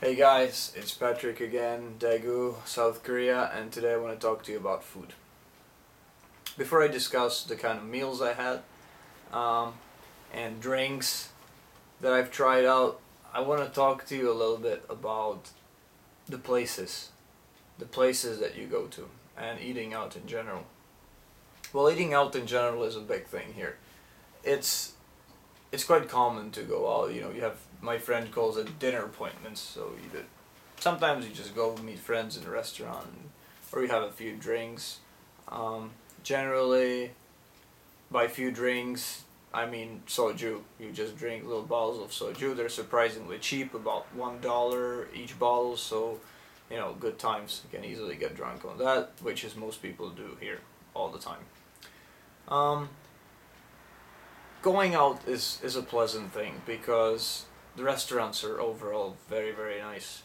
Hey guys, it's Patrick again, Daegu, South Korea, and today I want to talk to you about food. Before I discuss the kind of meals I had um, and drinks that I've tried out, I want to talk to you a little bit about the places that you go to, and eating out in general. Well, eating out in general is a big thing here. It's it's quite common to go out. You have my friend calls it dinner appointments. So sometimes you just go meet friends in a restaurant, or you have a few drinks. Generally, by few drinks, I mean soju. You just drink little bottles of soju. They're surprisingly cheap, about $1 each bottle. So, good times. You can easily get drunk on that, which is most people do here all the time. Um, Going out is a pleasant thing because the restaurants are overall very, very nice.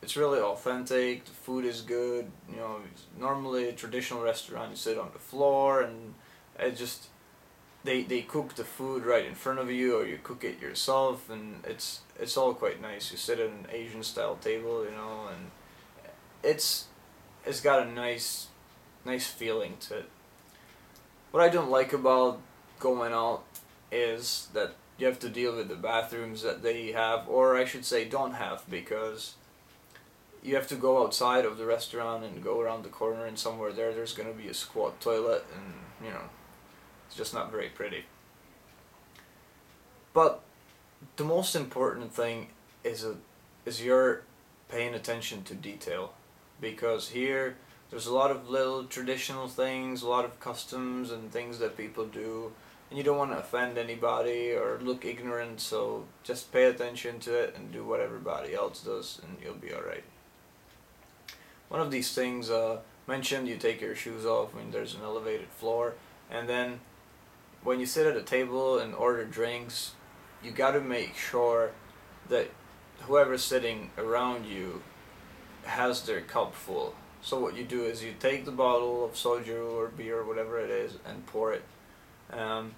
It's really authentic. The food is good. Normally a traditional restaurant, you sit on the floor and it just they cook the food right in front of you, or you cook it yourself, and it's all quite nice. You sit at an Asian style table, and it's it's got a nice feeling to it. What I don't like about going out is that you have to deal with the bathrooms that they have, or I should say don't have, because you have to go outside of the restaurant and go around the corner, and somewhere there's going to be a squat toilet, and it's just not very pretty. But the most important thing is you're paying attention to detail, because here there's a lot of little traditional things, a lot of customs and things that people do, and you don't want to offend anybody or look ignorant, so just pay attention to it and do what everybody else does, and you'll be alright. One of these things mentioned, you take your shoes off when there's an elevated floor, and then when you sit at a table and order drinks, you got to make sure that whoever's sitting around you has their cup full. So what you do is you take the bottle of soju or beer or whatever it is and pour it. Um,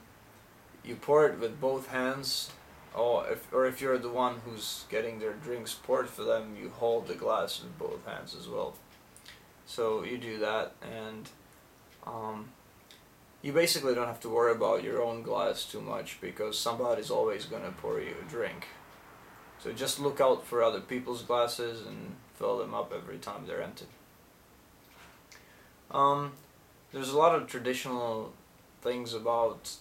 you pour it with both hands, or if you're the one who's getting their drinks poured for them, you hold the glass with both hands as well. So you do that, and um, you basically don't have to worry about your own glass too much, because somebody's always going to pour you a drink. So just look out for other people's glasses and fill them up every time they're empty. Um, there's a lot of traditional things about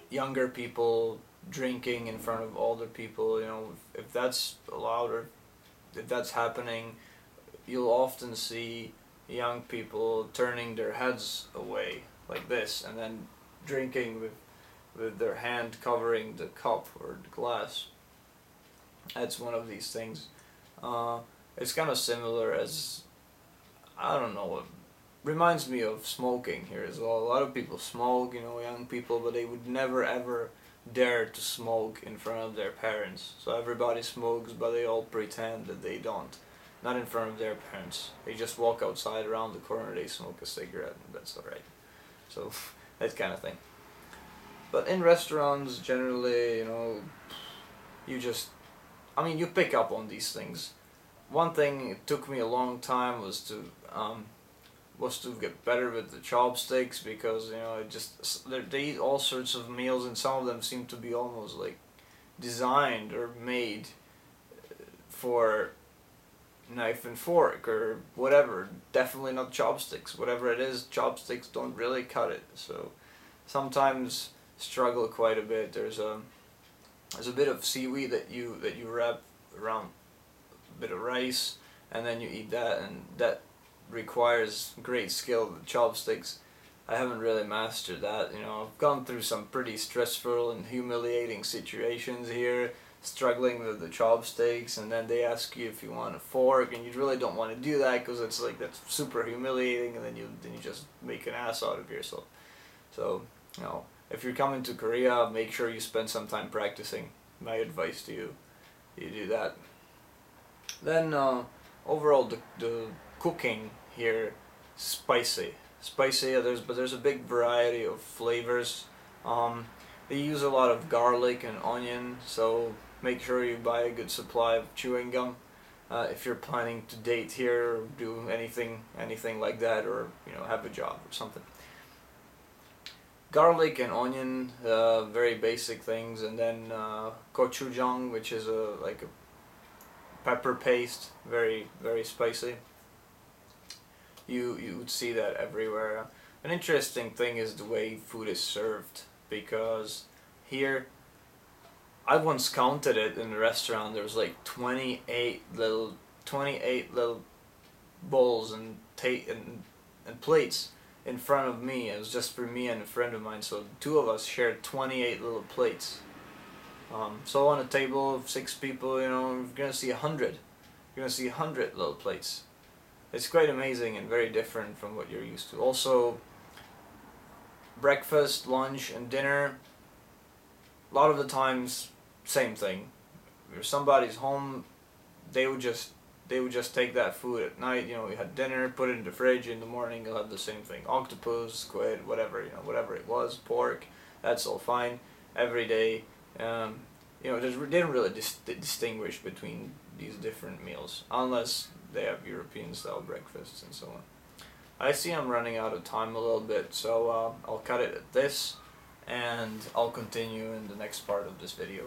younger people drinking in front of older people. If that's allowed, or if that's happening, you'll often see young people turning their heads away like this, and then drinking with their hand covering the cup or the glass. That's one of these things. It's kind of similar as, I don't know, it reminds me of smoking here as well. A lot of people smoke, young people, but they would never ever dare to smoke in front of their parents. So everybody smokes, but they all pretend that they don't. Not in front of their parents. They just walk outside around the corner, they smoke a cigarette, and that's alright. So, that kind of thing. But in restaurants, generally, you just, you pick up on these things. One thing it took me a long time was to get better with the chopsticks, because it just they eat all sorts of meals, and some of them seem to be almost like designed or made for knife and fork or whatever. Definitely not chopsticks. Whatever it is, chopsticks don't really cut it. So sometimes struggle quite a bit. There's a bit of seaweed that you wrap around a bit of rice, and then you eat that, and that requires great skill with chopsticks. I haven't really mastered that. I've gone through some pretty stressful and humiliating situations here, struggling with the chopsticks, and then they ask you if you want a fork, and you really don't want to do that because it's like that's super humiliating, and then you just make an ass out of yourself. So, if you're coming to Korea, make sure you spend some time practicing. My advice to you, you do that. Then overall, the cooking here, spicy. Spicy. But there's a big variety of flavors. They use a lot of garlic and onion, so make sure you buy a good supply of chewing gum if you're planning to date here or do anything like that, or have a job or something. Garlic and onion, very basic things, and then gochujang, which is like a pepper paste, very spicy. You would see that everywhere. An interesting thing is the way food is served, because here, I once counted it in the restaurant. There was like 28 little bowls and plates in front of me. It was just for me and a friend of mine, so the two of us shared 28 little plates. So on a table of 6 people, you're gonna see 100. You're gonna see 100 little plates. It's quite amazing and very different from what you're used to. Also, breakfast, lunch, and dinner, a lot of the times, same thing. If somebody's home, they would just take that food at night. You had dinner, put it in the fridge. In the morning, you'll have the same thing: octopus, squid, whatever whatever it was, pork. That's all fine. Every day, they didn't really distinguish between these different meals, unless they have European style breakfasts and so on. I see I'm running out of time a little bit, so I'll cut it at this, and I'll continue in the next part of this video.